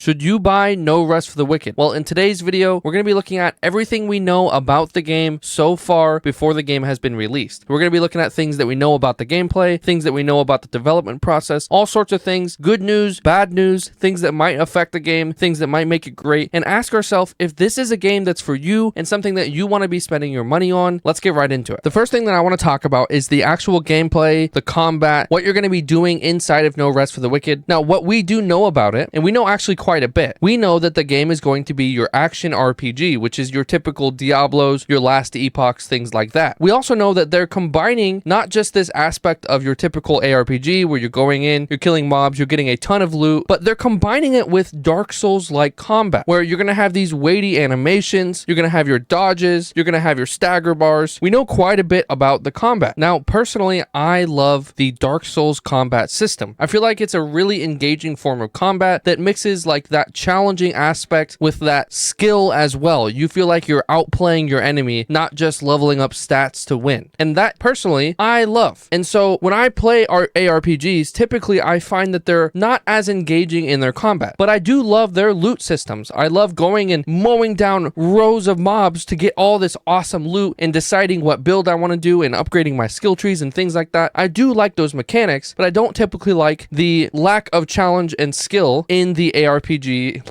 Should you buy No Rest for the Wicked? Well, in today's video, we're going to be looking at everything we know about the game so far before the game has been released. We're going to be looking at things that we know about the gameplay, things that we know about the development process, all sorts of things, good news, bad news, things that might affect the game, things that might make it great, and ask ourselves if this is a game that's for you and something that you want to be spending your money on. Let's get right into it. The first thing that I want to talk about is the actual gameplay, the combat, what you're going to be doing inside of No Rest for the Wicked. Now, what we do know about it, and we know actually quite a bit. We know that the game is going to be your action RPG, which is your typical Diablos, your Last Epochs, things like that. We also know that they're combining not just this aspect of your typical ARPG where you're going in, you're killing mobs, you're getting a ton of loot, but they're combining it with Dark Souls-like combat, where you're going to have these weighty animations, you're going to have your dodges, you're going to have your stagger bars. We know quite a bit about the combat. Now, personally, I love the Dark Souls combat system. I feel like it's a really engaging form of combat that mixes like that challenging aspect with that skill as well. You feel like you're outplaying your enemy, not just leveling up stats to win. And that personally, I love. And so when I play ARPGs, typically I find that they're not as engaging in their combat, but I do love their loot systems. I love going and mowing down rows of mobs to get all this awesome loot and deciding what build I want to do and upgrading my skill trees and things like that. I do like those mechanics, but I don't typically like the lack of challenge and skill in the ARPG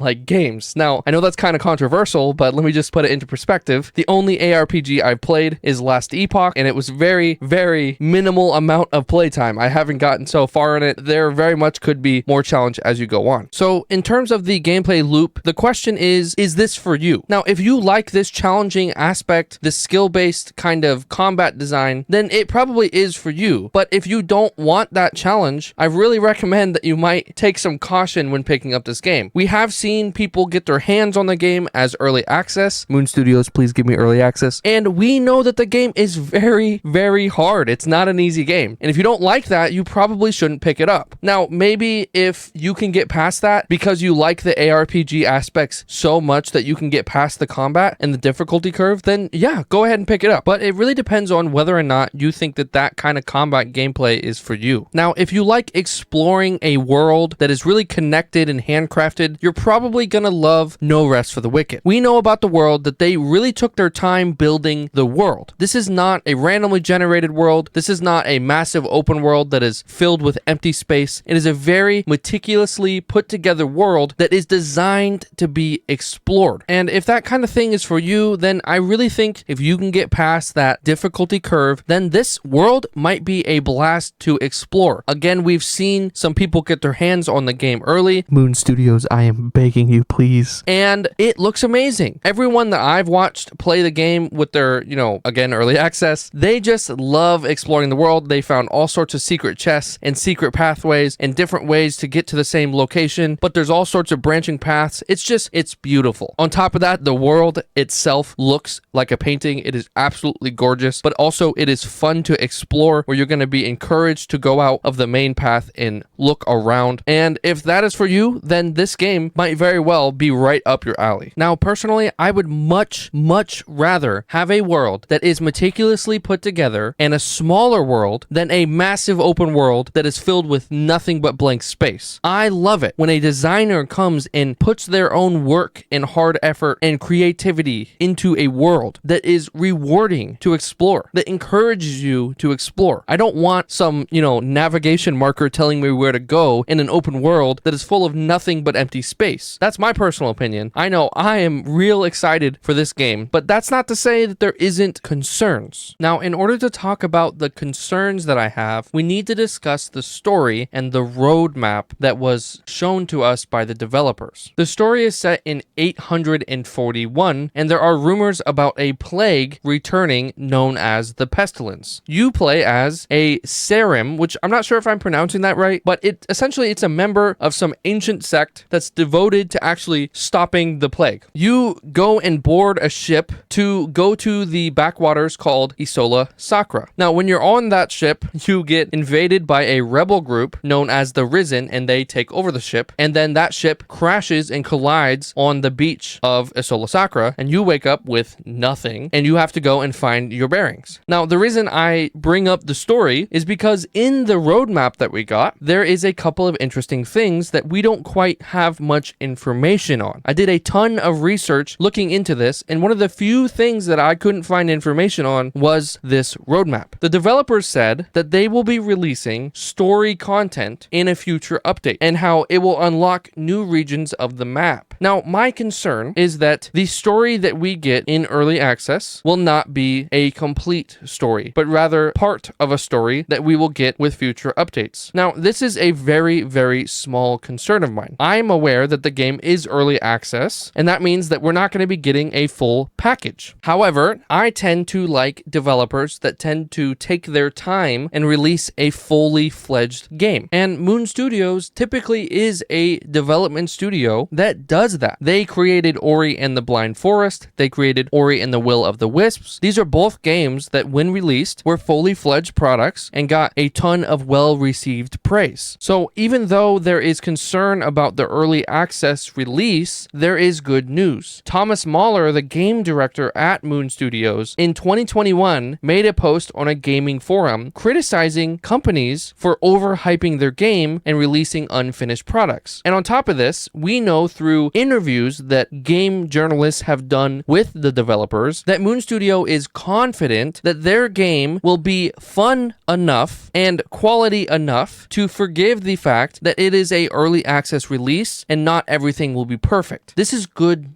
like games. Now, I know that's kind of controversial, but let me just put it into perspective. The only ARPG I've played is Last Epoch, and it was very, very minimal amount of playtime. I haven't gotten so far in it. There very much could be more challenge as you go on. So in terms of the gameplay loop, the question is this for you? Now, if you like this challenging aspect, this skill-based kind of combat design, then it probably is for you. But if you don't want that challenge, I really recommend that you might take some caution when picking up this game. We have seen people get their hands on the game as early access. Moon Studios, please give me early access. And we know that the game is very, very hard. It's not an easy game. And if you don't like that, you probably shouldn't pick it up. Now, maybe if you can get past that because you like the ARPG aspects so much that you can get past the combat and the difficulty curve, then yeah, go ahead and pick it up. But it really depends on whether or not you think that that kind of combat gameplay is for you. Now, if you like exploring a world that is really connected and handcrafted, you're probably gonna love No Rest for the Wicked. We know about the world that they really took their time building the world. This is not a randomly generated world. This is not a massive open world that is filled with empty space. It is a very meticulously put together world that is designed to be explored. And if that kind of thing is for you, then I really think if you can get past that difficulty curve, then this world might be a blast to explore. Again, we've seen some people get their hands on the game early. Moon Studios, I am begging you, please. And it looks amazing. Everyone that I've watched play the game with their, again, early access, they just love exploring the world. They found all sorts of secret chests and secret pathways and different ways to get to the same location, but there's all sorts of branching paths. It's beautiful. On top of that, the world itself looks like a painting. It is absolutely gorgeous, but also it is fun to explore, where you're going to be encouraged to go out of the main path and look around. And if that is for you, then this game might very well be right up your alley. Now, personally, I would much, much rather have a world that is meticulously put together and a smaller world than a massive open world that is filled with nothing but blank space. I love it when a designer comes and puts their own work and hard effort and creativity into a world that is rewarding to explore, that encourages you to explore. I don't want some, navigation marker telling me where to go in an open world that is full of nothing but empty space. That's my personal opinion. I know I am real excited for this game, but that's not to say that there isn't concerns. Now, in order to talk about the concerns that I have, we need to discuss the story and the roadmap that was shown to us by the developers. The story is set in 841, and there are rumors about a plague returning known as the Pestilence. You play as a Sarim, which I'm not sure if I'm pronouncing that right, but it's a member of some ancient sect that's devoted to actually stopping the plague. You go and board a ship to go to the backwaters called Isola Sacra. Now, when you're on that ship, you get invaded by a rebel group known as the Risen, and they take over the ship, and then that ship crashes and collides on the beach of Isola Sacra, and you wake up with nothing, and you have to go and find your bearings. Now, the reason I bring up the story is because in the roadmap that we got, there is a couple of interesting things that we don't quite have have much information on. I did a ton of research looking into this, and one of the few things that I couldn't find information on was this roadmap. The developers said that they will be releasing story content in a future update and how it will unlock new regions of the map. Now, my concern is that the story that we get in early access will not be a complete story, but rather part of a story that we will get with future updates. Now, this is a very, very small concern of mine. I'm aware that the game is early access, and that means that we're not going to be getting a full package. However, I tend to like developers that tend to take their time and release a fully fledged game. And Moon Studios typically is a development studio that does that. They created Ori and the Blind Forest. They created Ori and the Will of the Wisps. These are both games that, when released, were fully fledged products and got a ton of well-received praise. So even though there is concern about the early access release, there is good news. Thomas Mahler, the game director at Moon Studios, in 2021 made a post on a gaming forum criticizing companies for overhyping their game and releasing unfinished products. And on top of this, we know through interviews that game journalists have done with the developers that Moon Studio is confident that their game will be fun enough and quality enough to forgive the fact that it is a early access release and not everything will be perfect. This is good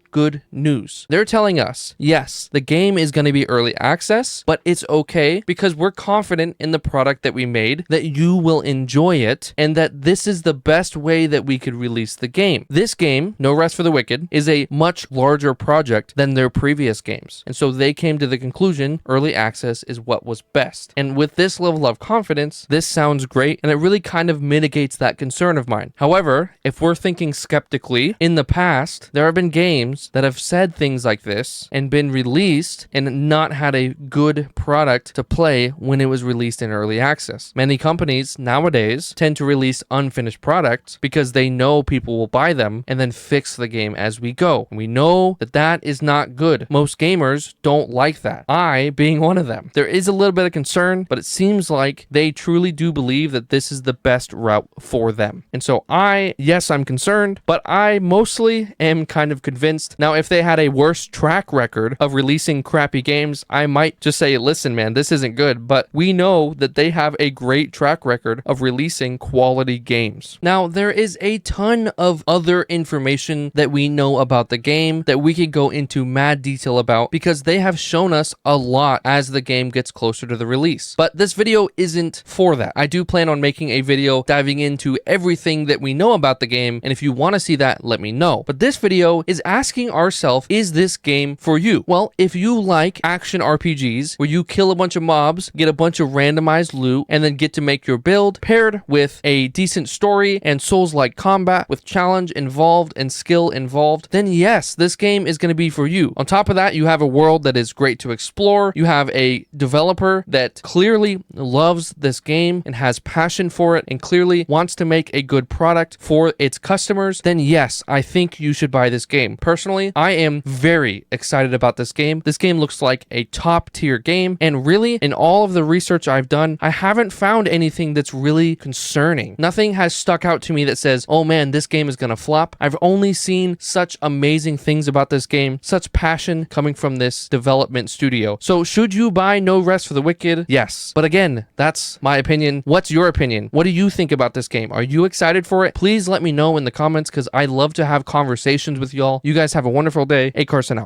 news. They're telling us, yes, the game is going to be early access, but it's okay because we're confident in the product that we made, that you will enjoy it, and that this is the best way that we could release the game. This game, No Rest for the Wicked, is a much larger project than their previous games. And so they came to the conclusion early access is what was best. And with this level of confidence, this sounds great, and it really kind of mitigates that concern of mine. However, if we're thinking skeptically, in the past, there have been games that have said things like this and been released and not had a good product to play when it was released in early access. Many companies nowadays tend to release unfinished products because they know people will buy them and then fix the game as we go. And we know that that is not good. Most gamers don't like that. I being one of them. There is a little bit of concern, but it seems like they truly do believe that this is the best route for them. And so yes, I'm concerned, but I mostly am kind of convinced. Now, if they had a worse track record of releasing crappy games, I might just say, listen, man, this isn't good. But we know that they have a great track record of releasing quality games. Now, there is a ton of other information that we know about the game that we could go into mad detail about because they have shown us a lot as the game gets closer to the release. But this video isn't for that. I do plan on making a video diving into everything that we know about the game, and if you want to see that, let me know. But this video is asking ourselves, is this game for you? Well, if you like action RPGs where you kill a bunch of mobs, get a bunch of randomized loot, and then get to make your build, paired with a decent story and Souls-like combat with challenge involved and skill involved, then yes, this game is going to be for you. On top of that, you have a world that is great to explore. You have a developer that clearly loves this game and has passion for it and clearly wants to make a good product for its customers. Then yes, I think you should buy this game. Personally, I am very excited about this game. This game looks like a top tier game, and really, in all of the research I've done, I haven't found anything that's really concerning. Nothing has stuck out to me that says, oh man, this game is gonna flop. I've only seen such amazing things about this game, such passion coming from this development studio. So should you buy No Rest for the Wicked? Yes. But again, that's my opinion. What's your opinion? What do you think about this game? Are you excited for it? Please let me know in the comments because I love to have conversations with y'all. You guys have a wonderful day. A Carson out.